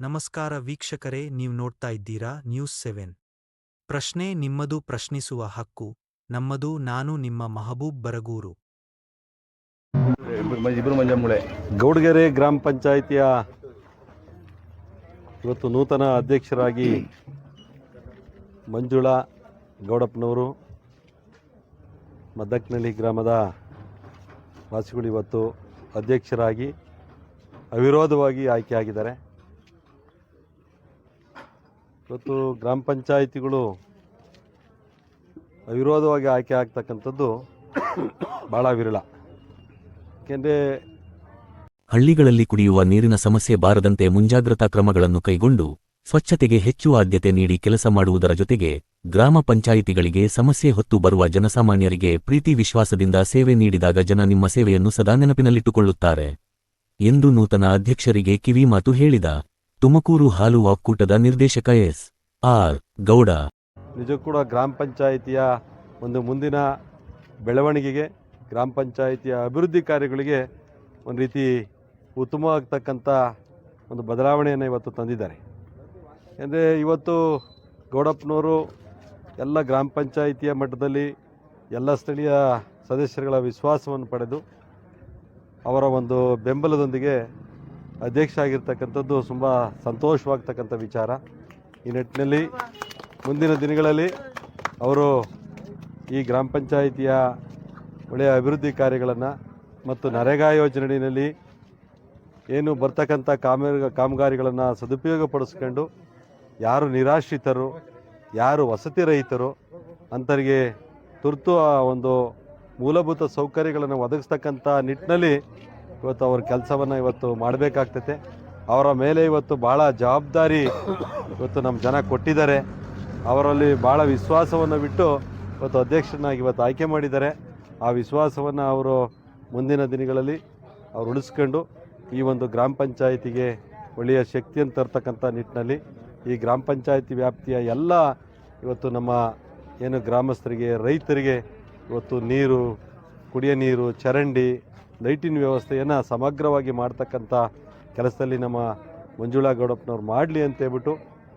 ನಮಸ್ಕಾರ ವೀಕ್ಷಕರೇ, ನೀವು ನೋಡ್ತಾ ಇದ್ದೀರಾ ನ್ಯೂಸ್ 7. ಪ್ರಶ್ನೆ ನಿಮ್ಮದು, ಪ್ರಶ್ನಿಸುವ ಹಕ್ಕು ನಮ್ಮದು. ನಾನು ನಿಮ್ಮ ಮಹಬೂಬ್ ಬರಗೂರು. ಗೌಡಗೆರೆ ಗ್ರಾಮ ಪಂಚಾಯಿತಿಯ ಇವತ್ತು ನೂತನ ಅಧ್ಯಕ್ಷರಾಗಿ ಮಂಜುಳಾ ಗೌಡಪ್ಪನವರು ಮದ್ದಕ್ನಳ್ಳಿ ಗ್ರಾಮದ ವಾಸಿಗಳು ಇವತ್ತು ಅಧ್ಯಕ್ಷರಾಗಿ ಅವಿರೋಧವಾಗಿ ಆಯ್ಕೆಯಾಗಿದ್ದಾರೆ. ಇವತ್ತು ಗ್ರಾಮ ಪಂಚಾಯಿತಿಗಳು ಅವಿರೋಧವಾಗಿ ಆಯ್ಕೆ ಆಗ್ತಕ್ಕಂಥದ್ದು ಭಾಳ ವಿರಳ. ಏಕೆಂದರೆ ಹಳ್ಳಿಗಳಲ್ಲಿ ಕುಡಿಯುವ ನೀರಿನ ಸಮಸ್ಯೆ ಬಾರದಂತೆ ಮುಂಜಾಗ್ರತಾ ಕ್ರಮಗಳನ್ನು ಕೈಗೊಂಡು ಸ್ವಚ್ಛತೆಗೆ ಹೆಚ್ಚು ಆದ್ಯತೆ ನೀಡಿ ಕೆಲಸ ಮಾಡುವುದರ ಜೊತೆಗೆ ಗ್ರಾಮ ಪಂಚಾಯಿತಿಗಳಿಗೆ ಸಮಸ್ಯೆ ಹೊತ್ತು ಬರುವ ಜನಸಾಮಾನ್ಯರಿಗೆ ಪ್ರೀತಿ ವಿಶ್ವಾಸದಿಂದ ಸೇವೆ ನೀಡಿದಾಗ ಜನ ನಿಮ್ಮ ಸೇವೆಯನ್ನು ಸದಾ ನೆನಪಿನಲ್ಲಿಟ್ಟುಕೊಳ್ಳುತ್ತಾರೆ ಎಂದು ನೂತನ ಅಧ್ಯಕ್ಷರಿಗೆ ಕಿವಿ ಮಾತು ಹೇಳಿದ ತುಮಕೂರು ಹಾಲು ಒಕ್ಕೂಟದ ನಿರ್ದೇಶಕ ಎಸ್.ಆರ್. ಗೌಡ. ನಿಜಕ್ಕೂ ಕೂಡ ಗ್ರಾಮ ಪಂಚಾಯಿತಿಯ ಒಂದು ಮುಂದಿನ ಬೆಳವಣಿಗೆಗೆ, ಗ್ರಾಮ ಪಂಚಾಯಿತಿಯ ಅಭಿವೃದ್ಧಿ ಕಾರ್ಯಗಳಿಗೆ ಒಂದು ರೀತಿ ಉತ್ತಮವಾಗ್ತಕ್ಕಂಥ ಒಂದು ಬದಲಾವಣೆಯನ್ನು ಇವತ್ತು ತಂದಿದ್ದಾರೆ. ಅಂದರೆ ಇವತ್ತು ಗೌಡಪ್ಪನವರು ಎಲ್ಲ ಗ್ರಾಮ ಪಂಚಾಯಿತಿಯ ಮಟ್ಟದಲ್ಲಿ ಎಲ್ಲ ಸ್ಥಳೀಯ ಸದಸ್ಯರುಗಳ ವಿಶ್ವಾಸವನ್ನು ಪಡೆದು ಅವರ ಒಂದು ಬೆಂಬಲದೊಂದಿಗೆ ಅಧ್ಯಕ್ಷ ಆಗಿರ್ತಕ್ಕಂಥದ್ದು ತುಂಬ ಸಂತೋಷವಾಗ್ತಕ್ಕಂಥ ವಿಚಾರ. ಈ ನಿಟ್ಟಿನಲ್ಲಿ ಮುಂದಿನ ದಿನಗಳಲ್ಲಿ ಅವರು ಈ ಗ್ರಾಮ ಪಂಚಾಯಿತಿಯ ಒಳ್ಳೆಯ ಅಭಿವೃದ್ಧಿ ಕಾರ್ಯಗಳನ್ನು ಮತ್ತು ನರೇಗಾ ಯೋಜನೆಯಲ್ಲಿ ಏನು ಬರ್ತಕ್ಕಂಥ ಕಾಮಗಾರಿಗಳನ್ನು ಸದುಪಯೋಗಪಡಿಸ್ಕೊಂಡು ಯಾರು ನಿರಾಶ್ರಿತರು, ಯಾರು ವಸತಿ ರಹಿತರು ಅಂಥವರಿಗೆ ತುರ್ತು ಒಂದು ಮೂಲಭೂತ ಸೌಕರ್ಯಗಳನ್ನು ಒದಗಿಸ್ತಕ್ಕಂಥ ನಿಟ್ಟಿನಲ್ಲಿ ಇವತ್ತು ಅವ್ರ ಕೆಲಸವನ್ನು ಇವತ್ತು ಮಾಡಬೇಕಾಗ್ತೈತೆ. ಅವರ ಮೇಲೆ ಇವತ್ತು ಭಾಳ ಜವಾಬ್ದಾರಿ ಇವತ್ತು ನಮ್ಮ ಜನ ಕೊಟ್ಟಿದ್ದಾರೆ. ಅವರಲ್ಲಿ ಭಾಳ ವಿಶ್ವಾಸವನ್ನು ಬಿಟ್ಟು ಇವತ್ತು ಅಧ್ಯಕ್ಷರನ್ನಾಗಿ ಇವತ್ತು ಆಯ್ಕೆ ಮಾಡಿದ್ದಾರೆ. ಆ ವಿಶ್ವಾಸವನ್ನು ಅವರು ಮುಂದಿನ ದಿನಗಳಲ್ಲಿ ಅವರು ಉಳಿಸ್ಕೊಂಡು ಈ ಒಂದು ಗ್ರಾಮ ಪಂಚಾಯಿತಿಗೆ ಒಳ್ಳೆಯ ಶಕ್ತಿಯನ್ನು ತರ್ತಕ್ಕಂಥ ನಿಟ್ಟಿನಲ್ಲಿ ಈ ಗ್ರಾಮ ಪಂಚಾಯಿತಿ ವ್ಯಾಪ್ತಿಯ ಎಲ್ಲ ಇವತ್ತು ನಮ್ಮ ಏನು ಗ್ರಾಮಸ್ಥರಿಗೆ, ರೈತರಿಗೆ ಇವತ್ತು ನೀರು, ಕುಡಿಯೋ ನೀರು, ಚರಂಡಿ, ಲೈಟಿನ ವ್ಯವಸ್ಥೆಯನ್ನು ಸಮಗ್ರವಾಗಿ ಮಾಡ್ತಕ್ಕಂಥ ಕೆಲಸದಲ್ಲಿ ನಮ್ಮ ಮಂಜುಳಾ ಗೌಡಪ್ಪನವ್ರು ಮಾಡಲಿ ಅಂತೇಳ್ಬಿಟ್ಟು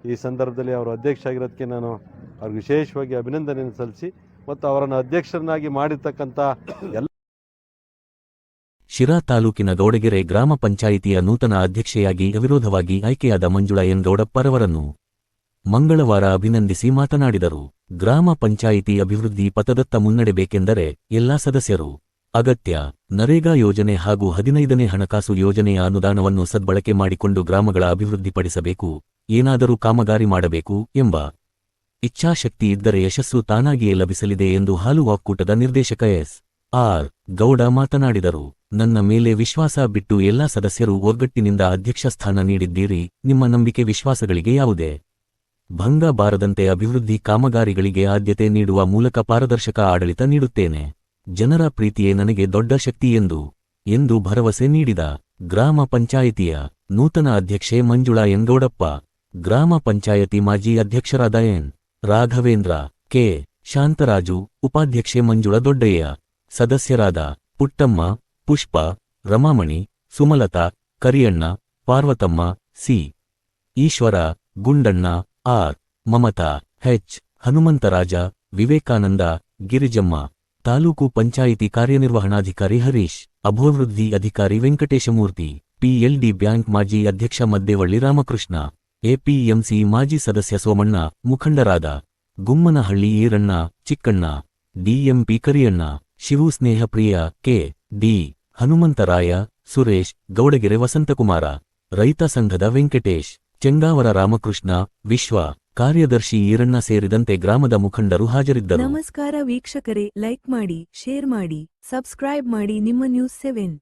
ಈ ಸಂದರ್ಭದಲ್ಲಿ ಅವರು ಅಧ್ಯಕ್ಷ ಆಗಿರೋದಕ್ಕೆ ನಾನು ಅವ್ರಿಗೆ ವಿಶೇಷವಾಗಿ ಅಭಿನಂದನೆಯನ್ನು ಸಲ್ಲಿಸಿ ಮತ್ತು ಅವರನ್ನು ಅಧ್ಯಕ್ಷರನ್ನಾಗಿ ಮಾಡಿರ್ತಕ್ಕಂಥ ಎಲ್ಲ ಶಿರಾ ತಾಲೂಕಿನ ಗೌಡಗೆರೆ ಗ್ರಾಮ ಪಂಚಾಯಿತಿಯ ನೂತನ ಅಧ್ಯಕ್ಷೆಯಾಗಿ ಅವಿರೋಧವಾಗಿ ಆಯ್ಕೆಯಾದ ಮಂಜುಳಾ ಎನ್ ಗೌಡಪ್ಪರವರನ್ನು ಮಂಗಳವಾರ ಅಭಿನಂದಿಸಿ ಮಾತನಾಡಿದರು. ಗ್ರಾಮ ಪಂಚಾಯಿತಿ ಅಭಿವೃದ್ಧಿ ಪಥದತ್ತ ಮುನ್ನಡೆಬೇಕೆಂದರೆ ಎಲ್ಲಾ ಸದಸ್ಯರು ಅಗತ್ಯ. ನರೇಗಾ ಯೋಜನೆ ಹಾಗೂ 15ನೇ ಹಣಕಾಸು ಯೋಜನೆಯ ಅನುದಾನವನ್ನು ಸದ್ಬಳಕೆ ಮಾಡಿಕೊಂಡು ಗ್ರಾಮಗಳ ಅಭಿವೃದ್ಧಿಪಡಿಸಬೇಕು, ಏನಾದರೂ ಕಾಮಗಾರಿ ಮಾಡಬೇಕು ಎಂಬ ಇಚ್ಛಾಶಕ್ತಿ ಇದ್ದರೆ ಯಶಸ್ಸು ತಾನಾಗಿಯೇ ಲಭಿಸಲಿದೆ ಎಂದು ಹಾಲು ಒಕ್ಕೂಟದ ನಿರ್ದೇಶಕ ಎಸ್.ಆರ್. ಗೌಡ ಮಾತನಾಡಿದರು. ನನ್ನ ಮೇಲೆ ವಿಶ್ವಾಸ ಬಿಟ್ಟು ಎಲ್ಲಾ ಸದಸ್ಯರು ಒಗ್ಗಟ್ಟಿನಿಂದ ಅಧ್ಯಕ್ಷ ಸ್ಥಾನ ನೀಡಿದ್ದೀರಿ. ನಿಮ್ಮ ನಂಬಿಕೆ ವಿಶ್ವಾಸಗಳಿಗೆ ಯಾವುದೇ ಭಂಗ ಬಾರದಂತೆ ಅಭಿವೃದ್ಧಿ ಕಾಮಗಾರಿಗಳಿಗೆ ಆದ್ಯತೆ ನೀಡುವ ಮೂಲಕ ಪಾರದರ್ಶಕ ಆಡಳಿತ ನೀಡುತ್ತೇನೆ. ಜನರ ಪ್ರೀತಿಯೇ ನನಗೆ ದೊಡ್ಡ ಶಕ್ತಿ ಎಂದು ಭರವಸೆ ನೀಡಿದ ಗ್ರಾಮ ಪಂಚಾಯಿತಿಯ ನೂತನ ಅಧ್ಯಕ್ಷೆ ಮಂಜುಳಾ ಎನ್ ಗೌಡಪ್ಪ, ಗ್ರಾಮ ಪಂಚಾಯತಿ ಮಾಜಿ ಅಧ್ಯಕ್ಷರಾದ ಎನ್. ರಾಘವೇಂದ್ರ, ಕೆ. ಶಾಂತರಾಜು, ಉಪಾಧ್ಯಕ್ಷೆ ಮಂಜುಳಾ ದೊಡ್ಡಯ್ಯ, ಸದಸ್ಯರಾದ ಪುಟ್ಟಮ್ಮ, ಪುಷ್ಪ, ರಮಾಮಣಿ, ಸುಮಲತಾ, ಕರಿಯಣ್ಣ, ಪಾರ್ವತಮ್ಮ, ಸಿ. ಈಶ್ವರ, ಗುಂಡಣ್ಣ, ಆರ್. ಮಮತಾ, ಹೆಚ್. ಹನುಮಂತರಾಜ, ವಿವೇಕಾನಂದ, ಗಿರಿಜಮ್ಮ, ತಾಲೂಕು ಪಂಚಾಯಿತಿ ಕಾರ್ಯನಿರ್ವಹಣಾಧಿಕಾರಿ ಹರೀಶ್, ಅಭಿವೃದ್ಧಿ ಅಧಿಕಾರಿ ವೆಂಕಟೇಶಮೂರ್ತಿ, ಪಿಎಲ್ಡಿ ಬ್ಯಾಂಕ್ ಮಾಜಿ ಅಧ್ಯಕ್ಷ ಮದ್ದೇವಳ್ಳಿ ರಾಮಕೃಷ್ಣ, ಎಪಿಎಂಸಿ ಮಾಜಿ ಸದಸ್ಯ ಸೋಮಣ್ಣ, ಮುಖಂಡರಾದ Gummanahalli Iranna, Chikkanna, DMP Kariyanna, Shivu Snehapriya, K. D. Hanumantharaya, Suresh, Gowdagere Vasanthakumara, ರೈತ ಸಂಘದ ವೆಂಕಟೇಶ್, ಚೆಂಗಾವರ ರಾಮಕೃಷ್ಣ, ವಿಶ್ವ ಕಾರ್ಯದರ್ಶಿ ಈರಣ್ಣ ಸೇರಿದಂತೆ ಗ್ರಾಮದ ಮುಖಂಡರು ಹಾಜರಿದ್ದರು. ನಮಸ್ಕಾರ ವೀಕ್ಷಕರೇ, ಲೈಕ್ ಮಾಡಿ, ಶೇರ್ ಮಾಡಿ, ಸಬ್ಸ್ಕ್ರೈಬ್ ಮಾಡಿ ನಿಮ್ಮ ನ್ಯೂಸ್ 7.